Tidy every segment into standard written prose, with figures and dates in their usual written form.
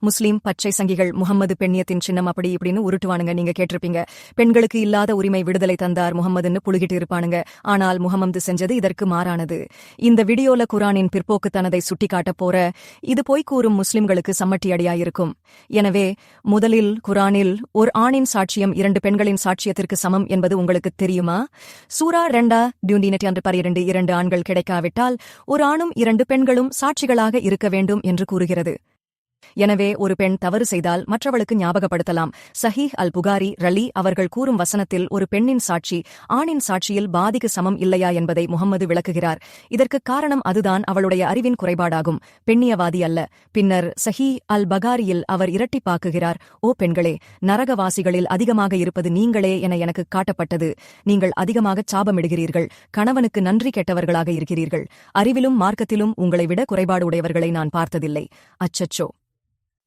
முஸ்லீம் பச்சை சங்கிகள் முகம்மது பெண்ணியத்தின் சின்னம் அப்படி இப்படின்னு உருட்டுவானுங்க. நீங்க கேட்டிருப்பீங்க. பெண்களுக்கு இல்லாத உரிமை விடுதலை தந்தார் முகம்மதுன்னு புழுகிட்டு இருப்பானுங்க. ஆனால் முகம்மது செஞ்சது இதற்கு மாறானது. இந்த வீடியோல குரானின் பிற்போக்குத்தனதை சுட்டிக்காட்டப் போற இது போய் கூறும் முஸ்லிம்களுக்கு சம்மட்டி அடியாயிருக்கும். எனவே முதலில் குரானில் ஒரு ஆணின் சாட்சியம் 2 பெண்களின் சாட்சியத்திற்கு சமம் என்பது உங்களுக்கு தெரியுமா? சூரா 2:12 2 ஆண்கள் கிடைக்காவிட்டால் ஒரு ஆணும் 2 பெண்களும் சாட்சிகளாக இருக்க வேண்டும் என்று கூறுகிறது. எனவே ஒரு பெண் தவறு செய்தால் மற்றவளுக்கு ஞாபகப்படுத்தலாம். சஹீஹ் அல் புகாரி ரலி அவர்கள் கூறும் வசனத்தில் ஒரு பெண்ணின் சாட்சி ஆணின் சாட்சியில் பாதிக்கு சமம் இல்லையா என்பதை முகம்மது விளக்குகிறார். இதற்கு காரணம் அதுதான் அவளுடைய அறிவின் குறைபாடாகும், பெண்ணியவாதி அல்ல. பின்னர் சஹீஹ் அல் பகாரியில் அவர் இரட்டிப்பாக்குகிறார், ஓ பெண்களே, நரகவாசிகளில் அதிகமாக இருப்பது நீங்களே என எனக்கு காட்டப்பட்டது. நீங்கள் அதிகமாகச் சாபமிடுகிறீர்கள், கணவனுக்கு நன்றி கெட்டவர்களாக இருக்கிறீர்கள். அறிவிலும் மார்க்கத்திலும் உங்களை விட குறைபாடு உடையவர்களை நான் பார்த்ததில்லை. அச்சச்சோ.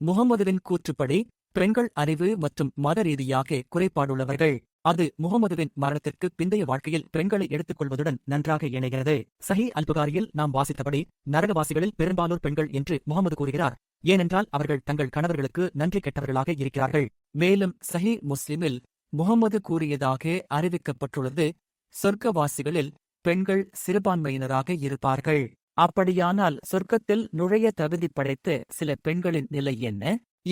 முகம்மதுவின் கூற்றுப்படி பெண்கள் அறிவு மற்றும் மத ரீதியாக குறைபாடுள்ளவர்கள். அது முகம்மதுவின் மரணத்திற்கு பிந்தைய வாழ்க்கையில் பெண்களை எடுத்துக்கொள்வதுடன் நன்றாக இணைகிறது. சஹீஹ் அல் புகாரியில் நாம் வாசித்தபடி நரகவாசிகளில் பெரும்பாலோர் பெண்கள் என்று முகம்மது கூறுகிறார். ஏனென்றால் அவர்கள் தங்கள் கணவர்களுக்கு நன்றி கெட்டவர்களாக இருக்கிறார்கள். மேலும் சஹீஹ் முஸ்லிமில் முகம்மது கூறியதாக அறிவிக்கப்பட்டுள்ளது, சொர்க்கவாசிகளில் பெண்கள் சிறுபான்மையினராக இருப்பார்கள். அப்படியானால் சொர்க்கத்தில் நுழைய தகுதி படைத்த சில பெண்களின் நிலை என்ன?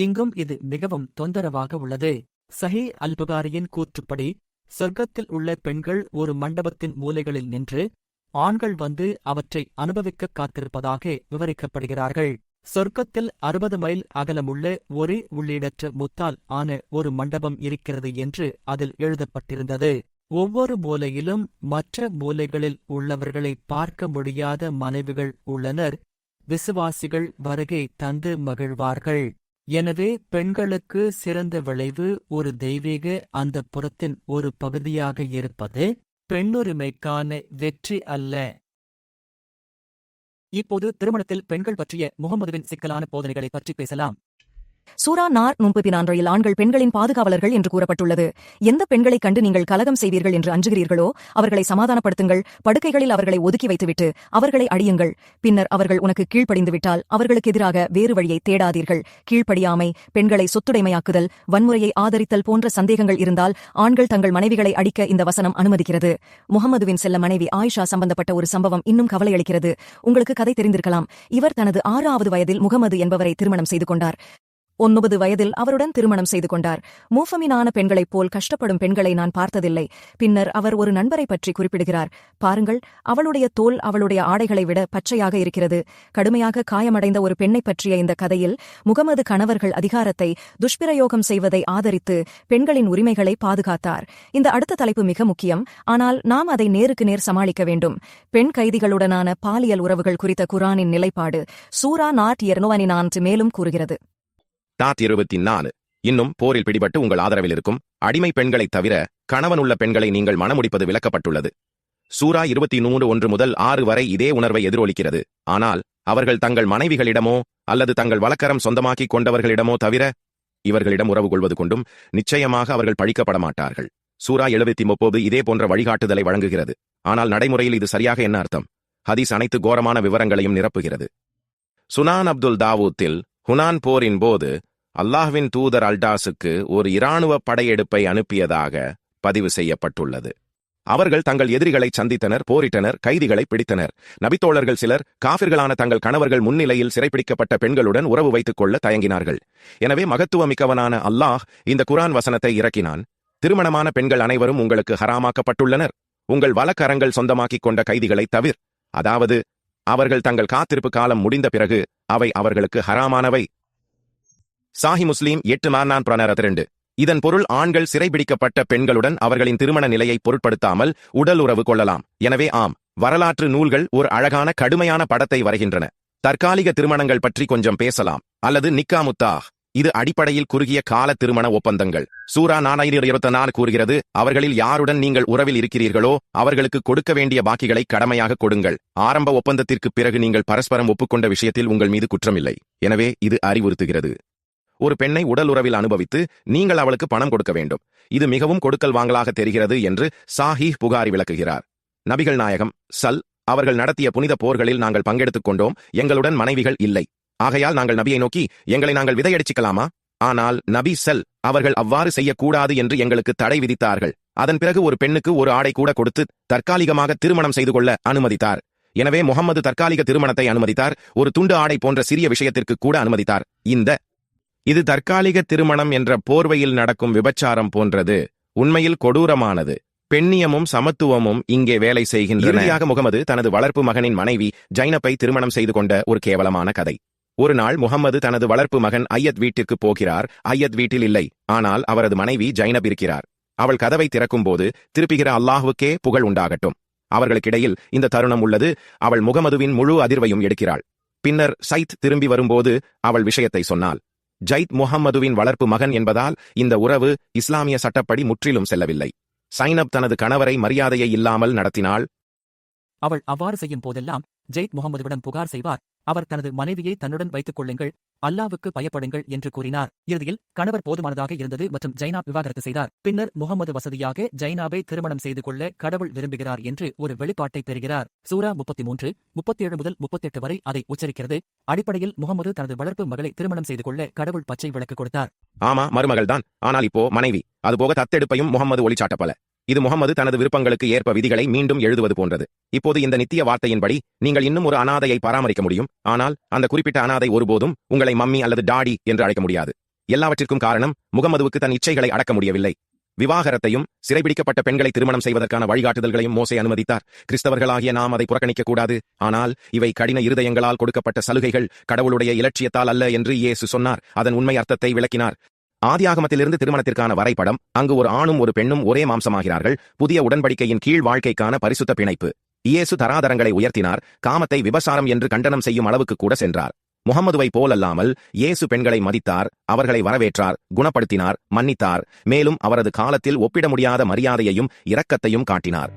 இங்கும் இது மிகவும் தொந்தரவாக உள்ளது. சஹீஹ் அல் புகாரியின் கூற்றுப்படி சொர்க்கத்தில் உள்ள பெண்கள் ஒரு மண்டபத்தின் மூலைகளில் நின்று ஆண்கள் வந்து அவற்றை அனுபவிக்க காத்திருப்பதாக விவரிக்கப்படுகிறார்கள். சொர்க்கத்தில் 60 மைல் அகலமுள்ள ஒரே உள்ளீடற்ற முத்தால் ஆன ஒரு மண்டபம் இருக்கிறது என்று அதில் எழுதப்பட்டிருந்தது. ஒவ்வொரு மூலையிலும் மற்ற மூலைகளில் உள்ளவர்களை பார்க்க முடியாத மனைவிகள் உள்ளனர். விசுவாசிகள் வருகை தந்து மகிழ்வார்கள். எனவே பெண்களுக்கு சிறந்த விளைவு ஒரு தெய்வீக அந்த புறத்தின் ஒரு பகுதியாக இருப்பது பெண்ணுரிமைக்கான வெற்றி அல்ல. இப்போது திருமணத்தில் பெண்கள் பற்றிய முகம்மதுவின் சிக்கலான போதனைகளை பற்றி பேசலாம். சூரா 34 ஆண்கள் பெண்களின் பாதுகாவலர்கள் என்று கூறப்பட்டுள்ளது. எந்த பெண்களைக் கண்டு நீங்கள் கலகம் செய்வீர்கள் என்று அஞ்சுகிறீர்களோ அவர்களை சமாதானப்படுத்துங்கள். படுக்கைகளில் அவர்களை ஒதுக்கி வைத்துவிட்டு அவர்களை அடியுங்கள். பின்னர் அவர்கள் உனக்கு கீழ்ப்படிந்துவிட்டால் அவர்களுக்கு எதிராக வேறு வழியை தேடாதீர்கள். கீழ்ப்படியாமை, பெண்களை சொத்துடைமையாக்குதல், வன்முறையை ஆதரித்தல் போன்ற சந்தேகங்கள் இருந்தால் ஆண்கள் தங்கள் மனைவிகளை அடிக்க இந்த வசனம் அனுமதிக்கிறது. முகம்மதுவின் செல்ல மனைவி ஆயிஷா சம்பந்தப்பட்ட ஒரு சம்பவம் இன்னும் கவலையளிக்கிறது. உங்களுக்கு கதை தெரிந்திருக்கலாம். இவர் தனது 6வது வயதில் முகம்மது என்பவரை திருமணம் செய்து கொண்டார். 9 வயதில் அவருடன் திருமணம் செய்து கொண்டார். மூஃபமினான பெண்களைப் போல் கஷ்டப்படும் பெண்களை நான் பார்த்ததில்லை. பின்னர் அவர் ஒரு நண்பரை பற்றி குறிப்பிடுகிறார். பாருங்கள், அவளுடைய தோல் அவளுடைய ஆடைகளை விட பச்சையாக இருக்கிறது. கடுமையாக காயமடைந்த ஒரு பெண்ணை பற்றிய இந்த கதையில் முகமது கணவர்கள் அதிகாரத்தை துஷ்பிரயோகம் செய்வதை ஆதரித்து பெண்களின் உரிமைகளை பாதுகாத்தார். இந்த அடுத்த தலைப்பு மிக முக்கியம், ஆனால் நாம் அதை நேருக்கு நேர் சமாளிக்க வேண்டும். பெண் கைதிகளுடனான பாலியல் உறவுகள் குறித்த குரானின் நிலைப்பாடு சூரா 4 மேலும் கூறுகிறது. 24 இன்னும் போரில் பிடிபட்டு உங்கள் ஆதரவில் இருக்கும் அடிமை பெண்களைத் தவிர கணவனுள்ள பெண்களை நீங்கள் மணமுடிப்பது விலக்கப்பட்டுள்ளது. சூரா 23 1 முதல் 6 வரை இதே உணர்வை எதிரொலிக்கிறது. ஆனால் அவர்கள் தங்கள் மனைவிகளிடமோ அல்லது தங்கள் வழக்கரம் சொந்தமாக்கிக் கொண்டவர்களிடமோ தவிர இவர்களிடம் உறவு கொள்வது கொண்டும் நிச்சயமாக அவர்கள் பழிக்கப்பட மாட்டார்கள். சூரா 79 இதே போன்ற வழிகாட்டுதலை வழங்குகிறது. ஆனால் நடைமுறையில் இது சரியாக என்ன அர்த்தம்? ஹதீஸ் அனைத்து கோரமான விவரங்களையும் நிரப்புகிறது. சுனான் அப்துல் தாவூத்தில் ஹுனான் போரின் போது அல்லாஹ்வின் தூதர் அல்டாஸுக்கு ஒரு இராணுவ படையெடுப்பை அனுப்பியதாக பதிவு செய்யப்பட்டுள்ளது. அவர்கள் தங்கள் எதிரிகளை சந்தித்தனர், போரிட்டனர், கைதிகளை பிடித்தனர். நபித்தோழர்கள் சிலர் காஃபிர்களான தங்கள் கணவர்கள் முன்னிலையில் சிறைப்பிடிக்கப்பட்ட பெண்களுடன் உறவு வைத்துக் கொள்ள தயங்கினார்கள். எனவே மகத்துவமிக்கவனான அல்லாஹ் இந்த குரான் வசனத்தை இறக்கினான். திருமணமான பெண்கள் அனைவரும் உங்களுக்கு ஹராமாக்கப்பட்டுள்ளனர், உங்கள் வலக்கரங்கள் சொந்தமாக்கிக் கொண்ட கைதிகளை தவிர. அதாவது அவர்கள் தங்கள் காத்திருப்பு காலம் முடிந்த பிறகு அவை அவர்களுக்கு ஹராமானவை. சாஹி முஸ்லீம் 8:42. இதன் பொருள் ஆண்கள் சிறைபிடிக்கப்பட்ட பெண்களுடன் அவர்களின் திருமண நிலையை பொருட்படுத்தாமல் உடல் உறவு கொள்ளலாம். எனவே ஆம், வரலாற்று நூல்கள் ஒரு அழகான கடுமையான படத்தை வரைகின்றன. தற்காலிக திருமணங்கள் பற்றி கொஞ்சம் பேசலாம், அல்லது நிக்கா முத்தாஹ். இது அடிப்படையில் குறுகிய கால திருமண ஒப்பந்தங்கள். சூரா 4:24 கூறுகிறது, அவர்களில் யாருடன் நீங்கள் உறவில் இருக்கிறீர்களோ அவர்களுக்கு கொடுக்க வேண்டிய பாக்கிகளை கடமையாக கொடுங்கள். ஆரம்ப ஒப்பந்தத்திற்கு பிறகு நீங்கள் பரஸ்பரம் ஒப்புக்கொண்ட விஷயத்தில் உங்கள் மீது குற்றமில்லை. எனவே இது அறிவுறுத்துகிறது, ஒரு பெண்ணை உடல் உறவில் அனுபவித்து நீங்கள் அவளுக்கு பணம் கொடுக்க வேண்டும். இது மிகவும் கொடுக்கல் வாங்கலாக தெரிகிறது என்று சாஹீஹ் புகாரி விளக்குகிறார். நபிகள் நாயகம் அவர்கள் நடத்திய புனித போர்களில் நாங்கள் பங்கெடுத்துக் கொண்டோம், எங்களுடன் மனைவிகள் இல்லை. ஆகையால் நாங்கள் நபியை நோக்கி எங்களை நாங்கள் விதையடிச்சிக்கலாமா? ஆனால் நபி அவர்கள் அவ்வாறு செய்யக்கூடாது என்று எங்களுக்கு தடை விதித்தார்கள். அதன் பிறகு ஒரு பெண்ணுக்கு ஒரு ஆடை கூட கொடுத்து தற்காலிகமாக திருமணம் செய்து கொள்ள அனுமதித்தார். எனவே முகம்மது தற்காலிக திருமணத்தை அனுமதித்தார். ஒரு துண்டு ஆடை போன்ற சிறிய விஷயத்திற்கு கூட அனுமதித்தார். இது தற்காலிக திருமணம் என்ற போர்வையில் நடக்கும் விபச்சாரம் போன்றது. உண்மையில் கொடூரமானது. பெண்ணியமும் சமத்துவமும் இங்கே வேலை செய்கின்றன. இறுதியாக முகமது தனது வளர்ப்பு மகனின் மனைவி ஜைனப்பை திருமணம் செய்து கொண்ட ஒரு கேவலமான கதை. ஒரு நாள் முகம்மது தனது வளர்ப்பு மகன் ஐயத் வீட்டிற்கு போகிறார். ஐயத் வீட்டில் இல்லை, ஆனால் அவரது மனைவி ஜைனப் இருக்கிறார். அவள் கதவை திறக்கும்போது திருப்புகிற அல்லாஹுக்கே புகழ் உண்டாகட்டும். அவர்களுக்கிடையில் இந்த தருணம் உள்ளது. அவள் முகமதுவின் முழு அதிர்வையும் எடுக்கிறாள். பின்னர் சைத் திரும்பி வரும்போது அவள் விஷயத்தை சொன்னாள். ஜைத் முகம்மதுவின் வளர்ப்பு மகன் என்பதால் இந்த உறவு இஸ்லாமிய சட்டப்படி முற்றிலும் செல்லவில்லை. சைனப் தனது கணவரை மரியாதையை இல்லாமல் நடத்தினாள். அவள் அவ்வாறு செய்யும் போதெல்லாம் ஜெயித் முகமதுவிடம் புகார் செய்வார். அவர் தனது மனைவியை தன்னுடன் வைத்துக் கொள்ளுங்கள், அல்லாவுக்கு பயப்படுங்கள் என்று கூறினார். இறுதியில் கணவர் போதுமானதாக இருந்தது மற்றும் ஜைனாப் விவாகரத்து செய்தார். பின்னர் முகமது வசதியாக ஜைனாபை திருமணம் செய்து கொள்ள கடவுள் விரும்புகிறார் என்று ஒரு வெளிப்பாட்டை பெறுகிறார். சூரா 33, 37 முதல் 38 வரை அதை உச்சரிக்கிறது. அடிப்படையில் முகமது தனது வளர்ப்பு மகளை திருமணம் செய்து கொள்ள கடவுள் பச்சை விளக்கு கொடுத்தார். ஆமா, மருமகள்தான். ஆனால் இப்போ மனைவி. அதுபோக தத்தெடுப்பையும் முகம்மது ஒளிச்சாட்டப்பல. இது முகம்மது தனது விருப்பங்களுக்கு ஏற்ப விதிகளை மீண்டும் எழுதுவது போன்றது. இப்போது இந்த நித்திய வார்த்தையின்படி நீங்கள் இன்னும் ஒரு அனாதையை பராமரிக்க முடியும். ஆனால் அந்த குறிப்பிட்ட அனாதை ஒருபோதும் உங்களை மம்மி அல்லது டாடி என்று அழைக்க முடியாது. எல்லாவற்றிற்கும் காரணம் முகம்மதுவுக்கு தன் இச்சைகளை அடக்க முடியவில்லை. விவாகரத்தையும் சிறைபிடிக்கப்பட்ட பெண்களை திருமணம் செய்வதற்கான வழிகாட்டுதல்களையும் மோசே அனுமதித்தார். கிறிஸ்தவர்களாகிய நாம் அதை புறக்கணிக்க கூடாது. ஆனால் இவை கடின இருதயங்களால் கொடுக்கப்பட்ட சலுகைகள், கடவுளுடைய இலட்சியத்தால் அல்ல என்று இயேசு சொன்னார். அதன் உண்மை அர்த்தத்தை விளக்கினார். ஆதியாகமத்திலிருந்து திருமணத்திற்கான வரைபடம். அங்கு ஒரு ஆணும் ஒரு பெண்ணும் ஒரே மாம்சமாகிறார்கள். புதிய உடன்படிக்கையின் கீழ் வாழ்க்கைக்கான பரிசுத்த பிணைப்பு. இயேசு தராதரங்களை உயர்த்தினார். காமத்தை விபசாரம் என்று கண்டனம் செய்யும் அளவுக்கு கூட சென்றார். முகம்மதுவை போலல்லாமல் இயேசு பெண்களை மதித்தார், அவர்களை வரவேற்றார், குணப்படுத்தினார், மன்னித்தார். மேலும் அவரது காலத்தில் ஒப்பிட முடியாத மரியாதையையும் இரக்கத்தையும் காட்டினார்.